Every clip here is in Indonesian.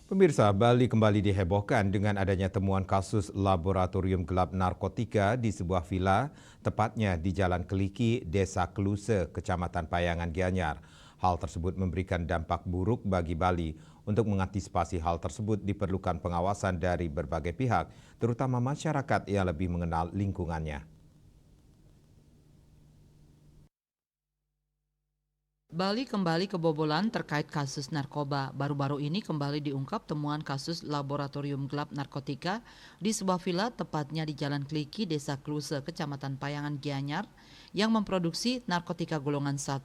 Pemirsa, Bali kembali dihebohkan dengan adanya temuan kasus laboratorium gelap narkotika di sebuah vila, tepatnya di Jalan Keliki, Desa Keluse, Kecamatan Payangan Gianyar. Hal tersebut memberikan dampak buruk bagi Bali. Untuk mengantisipasi hal tersebut diperlukan pengawasan dari berbagai pihak, terutama masyarakat yang lebih mengenal lingkungannya. Bali kembali kebobolan terkait kasus narkoba. Baru-baru ini kembali diungkap temuan kasus laboratorium gelap narkotika di sebuah vila tepatnya di Jalan Kliki, Desa Kluse, Kecamatan Payangan Gianyar yang memproduksi narkotika golongan 1,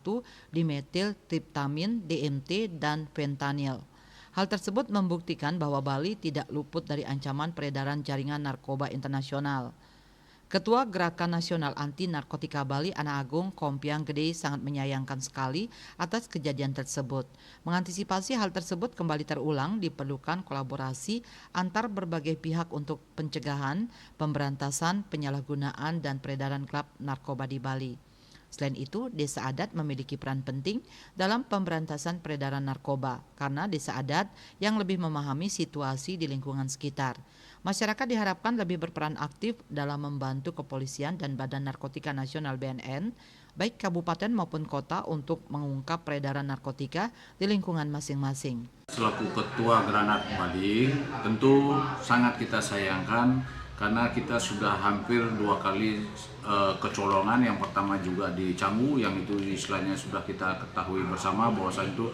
dimetil, triptamin, DMT, dan fentanyl. Hal tersebut membuktikan bahwa Bali tidak luput dari ancaman peredaran jaringan narkoba internasional. Ketua Gerakan Nasional Anti Narkotika Bali, Ana Agung Kompiang Gede, sangat menyayangkan sekali atas kejadian tersebut. Mengantisipasi hal tersebut kembali terulang, diperlukan kolaborasi antar berbagai pihak untuk pencegahan, pemberantasan, penyalahgunaan, dan peredaran gelap narkoba di Bali. Selain itu, desa adat memiliki peran penting dalam pemberantasan peredaran narkoba karena desa adat yang lebih memahami situasi di lingkungan sekitar. Masyarakat diharapkan lebih berperan aktif dalam membantu kepolisian dan Badan Narkotika Nasional BNN, baik kabupaten maupun kota untuk mengungkap peredaran narkotika di lingkungan masing-masing. Selaku Ketua Granat Bali, tentu sangat kita sayangkan karena kita sudah hampir 2 kali kecolongan. Yang pertama juga di Canggu, yang itu istilahnya sudah kita ketahui bersama bahwa itu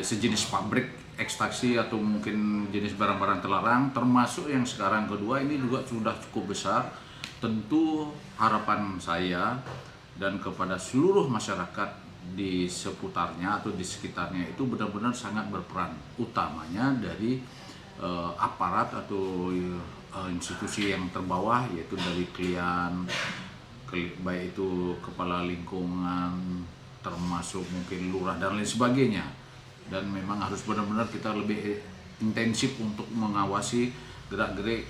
sejenis pabrik ekstraksi atau mungkin jenis barang-barang terlarang, termasuk yang sekarang kedua ini juga sudah cukup besar. Tentu harapan saya dan kepada seluruh masyarakat di seputarnya atau di sekitarnya itu benar-benar sangat berperan, utamanya dari aparat atau institusi yang terbawah, yaitu dari klien, baik itu kepala lingkungan, termasuk mungkin lurah dan lain sebagainya. Dan memang harus benar-benar kita lebih intensif untuk mengawasi gerak-gerik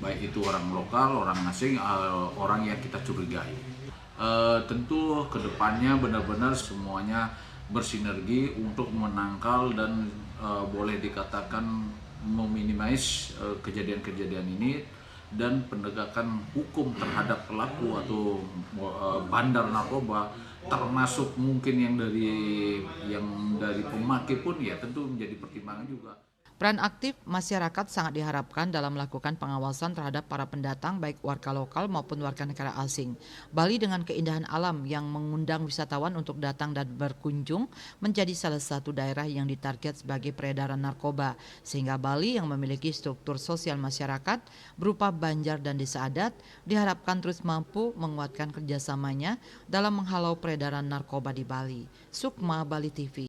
baik itu orang lokal, orang asing, orang yang kita curigai. Tentu kedepannya benar-benar semuanya bersinergi untuk menangkal dan boleh dikatakan meminimais kejadian-kejadian ini, dan penegakan hukum terhadap pelaku atau bandar narkoba, termasuk mungkin yang dari pemakai pun ya tentu menjadi pertimbangan juga. Peran aktif masyarakat sangat diharapkan dalam melakukan pengawasan terhadap para pendatang baik warga lokal maupun warga negara asing. Bali dengan keindahan alam yang mengundang wisatawan untuk datang dan berkunjung menjadi salah satu daerah yang ditarget sebagai peredaran narkoba. Sehingga Bali yang memiliki struktur sosial masyarakat berupa banjar dan desa adat diharapkan terus mampu menguatkan kerjasamanya dalam menghalau peredaran narkoba di Bali. Sukma, Bali TV.